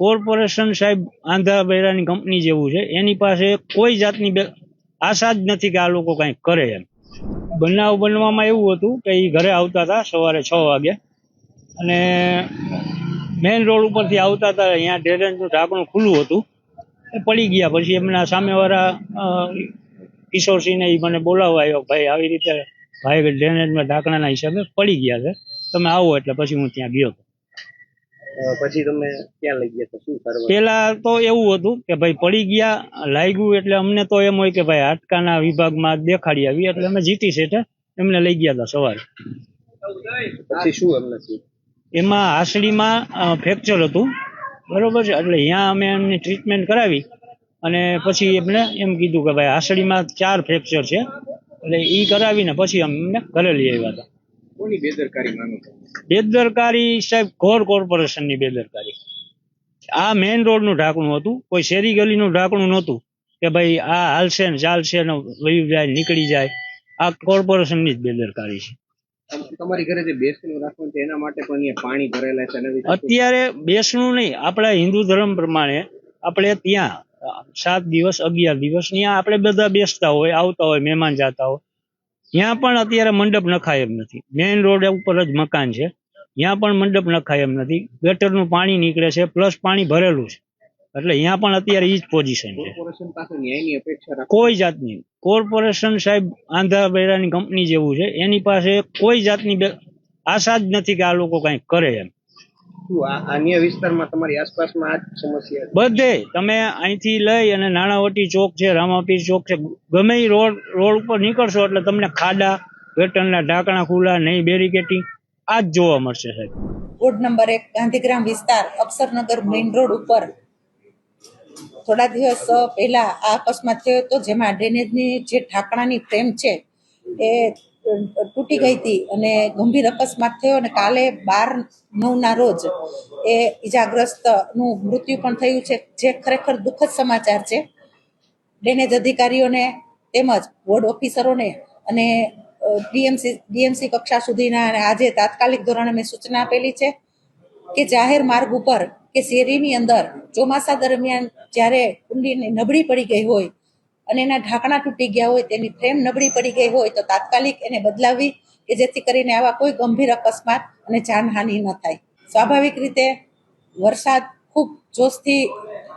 Corporation સાહેબ આંધા બૈરાની company જેવું છે, એની પાસે કોઈ જાતની આશા જ નથી કે આ લોકો કંઈક કરે એમ. બનાવ બનવામાં એવું હતું કે એ ઘરે આવતા હતા સવારે 6 વાગે અને મેઇન રોડ ઉપરથી આવતા હતા. અહીંયા ડ્રેનેજનું ઢાંકણું ખુલ્લું હતું, એ પડી ગયા. પછી એમના સામેવાળા કિશોરસિંહને એ મને બોલાવવા આવ્યો, ભાઈ આવી રીતે ભાઈ ડ્રેનેજમાં ઢાંકણાના હિસાબે પડી ગયા છે, તમે આવો. એટલે પછી હું ત્યાં ગયો. પછી તમે ક્યાં લઈ ગયા? શું કરવા? પેલા તો એવું હતું કે ભાઈ પડી ગયા, લાગ્યું એટલે અમને તો એમ હોય કે ભાઈ હાડકાના વિભાગમાં દેખાડી આવી, એટલે અમે જીટી સેઠે એમને લઈ ગયા હતા સવારે. પછી શું એમને થયું? એમાં હાસડીમાં ફ્રેક્ચર હતું, બરોબર છે. એટલે અહીંયા અમે એમની ટ્રીટમેન્ટ કરાવી અને પછી એમને એમ કીધું કે ભાઈ હાસડીમાં 4 ફ્રેક્ચર છે, એટલે એ કરાવીને પછી અમને ઘરે લઈ આવ્યા હતા. કોની બેદરકારી માનો છો? બેદરકારી સાહેબ ઘોર કોર્પોરેશનની બેદરકારી. આ મેઇન રોડનું ઢાંકણું હતું, કોઈ શેરી ગલીનું ઢાંકણું નહોતું કે ભાઈ આ હાલશે ને ચાલશે ને વયું જાય નીકળી જાય. આ કોર્પોરેશનની જ બેદરકારી છે. તમારી ઘરે જે બેસણું રાખવાનું છે એના માટે પણ અહીંયા પાણી ભરેલા છે. અત્યારે બેસણું નહીં, આપણા હિન્દુ ધર્મ પ્રમાણે આપણે ત્યાં 7 દિવસ 11 દિવસ ત્યાં આપણે બધા બેસતા હોય, આવતા હોય, મહેમાન જતા હોય. ત્યાં પણ અત્યારે મંડપ નખાય એમ નથી. મેઇન રોડ ઉપર જ મકાન છે, ત્યાં પણ મંડપ નખાય એમ નથી. ગટરનું પાણી નીકળે છે, પ્લસ પાણી ભરેલું છે. એટલે ત્યાં પણ અત્યારે એ જ પોઝિશન છે. કોર્પોરેશન પાસે ન્યાયની અપેક્ષા કોઈ જાતની. કોર્પોરેશન સાહેબ આંધા બૈરાની કંપની જેવું છે, એની પાસે કોઈ જાતની આશા જ નથી કે આ લોકો કંઈક કરે એમ. અન્ય વિસ્તારમાં તમારી આસપાસમાં આ જ સમસ્યા? બધે તમે અહીંથી લઈ અને નાણાવટી ચોક છે, રામાપીર ચોક છે, ગમે એ રોડ ઉપર નીકળશો એટલે તમને ખાડા, ગટરના ઢાંકણા ખુલ્લા, નહીં બેરિકેટિંગ, આ જ જોવા મળશે સાહેબ. વોર્ડ નંબર 1 ગાંધીગ્રામ વિસ્તાર અક્ષરનગર મેઇન રોડ ઉપર થોડા દિવસ પહેલા આ અકસ્માત થયો હતો, જેમાં ડ્રેનેજની જે ઢાંકણાની ફ્રેમ છે એ તૂટી ગઈ હતી અને ગંભીર અકસ્માત થયો. અને કાલે 12/9 રોજ એ ઈજાગ્રસ્તનું મૃત્યુ પણ થયું છે, જે ખરેખર દુઃખદ સમાચાર છે. ડ્રેનેજ અધિકારીઓને તેમજ વોર્ડ ઓફિસરોને અને ડીએમસી કક્ષા સુધીના આજે તાત્કાલિક ધોરણે મેં સૂચના આપેલી છે કે જાહેર માર્ગ ઉપર કે શેરીની અંદર ચોમાસા દરમિયાન જ્યારે કુંડી નબળી પડી ગઈ હોય અને એના ઢાંકણા તૂટી ગયા હોય, તેની ફ્રેમ નબળી પડી ગઈ હોય, તો તાત્કાલિક એને બદલાવી કે જેથી કરીને આવા કોઈ ગંભીર અકસ્માત અને જાનહાનિ ન થાય. સ્વાભાવિક રીતે વરસાદ ખૂબ જોશથી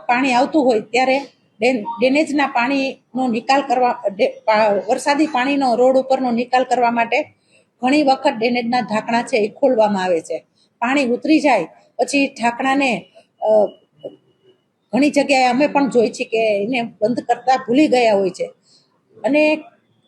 પાણી આવતું હોય ત્યારે ડ્રેનેજના પાણીનો નિકાલ કરવા, વરસાદી પાણીનો રોડ ઉપરનો નિકાલ કરવા માટે ઘણી વખત ડ્રેનેજના ઢાંકણા છે એ ખોલવામાં આવે છે. પાણી ઉતરી જાય પછી ઢાંકણાને ઘણી જગ્યાએ અમે પણ જોઈ છે કે એને બંધ કરતા ભૂલી ગયા હોય છે. અને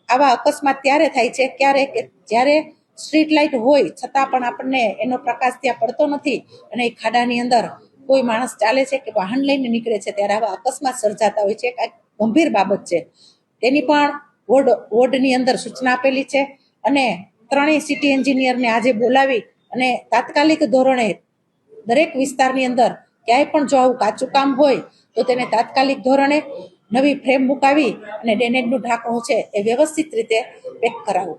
આવા અકસ્માત ત્યારે થાય છે ક્યારે કે જ્યારે સ્ટ્રીટ લાઇટ હોય છતાં પણ આપણને એનો પ્રકાશ ત્યાં પડતો નથી અને એ ખાડાની અંદર કોઈ માણસ ચાલે છે કે વાહન લઈને નીકળે છે, ત્યારે આવા અકસ્માત સર્જાતા હોય છે. કાંઈક ગંભીર બાબત છે, તેની પણ વોર્ડની અંદર સૂચના આપેલી છે. અને 3 સિટી એન્જિનિયરને આજે બોલાવી અને તાત્કાલિક ધોરણે દરેક વિસ્તારની અંદર ક્યાંય પણ જો આવું કાચું કામ હોય તો તેને તાત્કાલિક ધોરણે નવી ફ્રેમ મુકાવી અને ડ્રેનેજનું ઢાંકણું છે એ વ્યવસ્થિત રીતે પેક કરાવવું.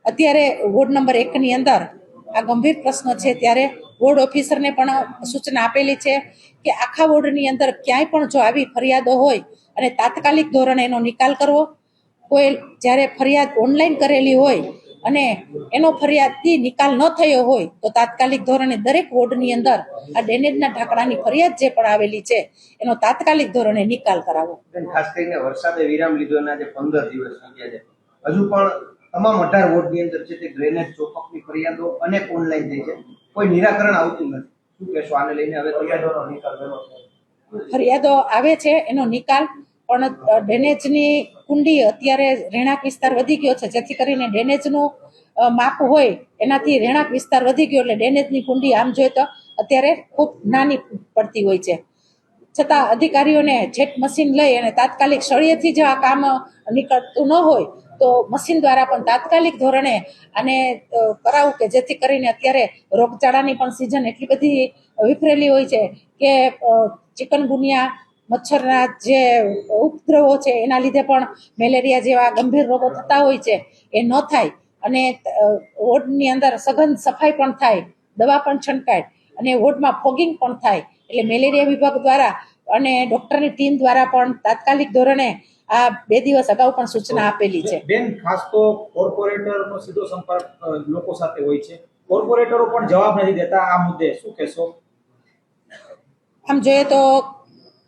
અત્યારે વોર્ડ નંબર 1 ની અંદર આ ગંભીર પ્રશ્ન છે, ત્યારે વોર્ડ ઓફિસરને પણ સૂચના આપેલી છે કે આખા વોર્ડની અંદર ક્યાંય પણ જો આવી ફરિયાદો હોય અને તાત્કાલિક ધોરણે એનો નિકાલ કરવો. કોઈ જ્યારે ફરિયાદ ઓનલાઈન કરેલી હોય અને એનો ફરિયાદથી નિકાલ ન થયો હોય તો તાત્કાલિક ધોરણે દરેક વોર્ડની અંદર આ ડ્રેનેજના ઢાંકણાની ફરિયાદ જે પણ આવેલી છે એનો તાત્કાલિક ધોરણે નિકાલ કરાવો. ખાસ કરીને વરસાદે વિરામ લીધો અને આજે 15 દિવસ થઈ ગયા છે, હજુ પણ તમામ 18 વોર્ડની અંદર છે તે ડ્રેનેજ ચોકઅપની ફરિયાદો અનેક ઓનલાઈન થઈ છે, કોઈ નિરાકરણ આવતું નથી. શું કહેશો આને લઈને? હવે ફરિયાદો આવે છે એનો નિકાલ, પણ ડ્રેનેજની કુંડી અત્યારે રહેણાંક વિસ્તાર વધી ગયો છે, જેથી કરીને ડ્રેનેજનું માપ હોય એનાથી રહેણાંક વિસ્તાર વધી ગયો એટલે ડ્રેનેજની કુંડી આમ જોઈએ તો અત્યારે ખૂબ નાની પડતી હોય છે. છતાં અધિકારીઓને જેટ મશીન લઈ અને તાત્કાલિક સળિયેથી જો આ કામ નીકળતું ન હોય તો મશીન દ્વારા પણ તાત્કાલિક ધોરણે આને કરાવવું કે જેથી કરીને અત્યારે રોગચાળાની પણ સિઝન એટલી બધી વિફરેલી હોય છે કે ચિકનગુનિયા, મચ્છરના જે ઉપદ્રવો છે એના લીધે પણ મેલેરિયા જેવા ગંભીર રોગો થતા હોય છે, એ ન થાય અને વોર્ડની અંદર સઘન સફાઈ પણ થાય દવા પણ છંટકાય અને વોર્ડમાં ફોગિંગ પણ થાય. એટલે મેલેરિયા વિભાગ દ્વારા અને ડોક્ટરની ટીમ દ્વારા પણ તાત્કાલિક ધોરણે આ 2 દિવસ અગાઉ પણ સૂચના આપેલી છે. બેન, ખાસ તો કોર્પોરેટરનો સીધો સંપર્ક લોકો સાથે હોય છે. કોર્પોરેટરો પણ જવાબ નથી દેતા. આ મુદ્દે શું કહેશો? આમ જોઈએ તો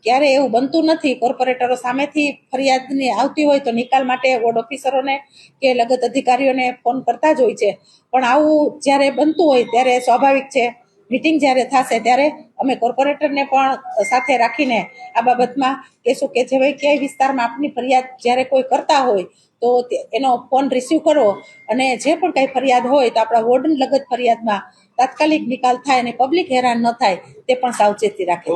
ક્યારે એવું બનતું નથી. કોર્પોરેટરો સામેથી ફરિયાદની આવતી હોય તો નિકાલ માટે વોર્ડ ઓફિસરોને કે લગત અધિકારીઓને ફોન કરતા જ હોય છે. પણ આવું જ્યારે બનતું હોય ત્યારે સ્વાભાવિક છે, મિટિંગ જ્યારે થશે ત્યારે અમે કોર્પોરેટરને પણ સાથે રાખીને આ બાબતમાં કહેશું કે જે ભાઈ ક્યાંય વિસ્તારમાં આપની ફરિયાદ જ્યારે કોઈ કરતા હોય તો એનો ફોન રિસીવ કરવો અને જે પણ કાંઈ ફરિયાદ હોય તો આપણા વોર્ડન લગત ફરિયાદમાં તાત્કાલિક નિકાલ થાય અને પબ્લિક હેરાન ન થાય તે પણ સાવચેતી રાખે.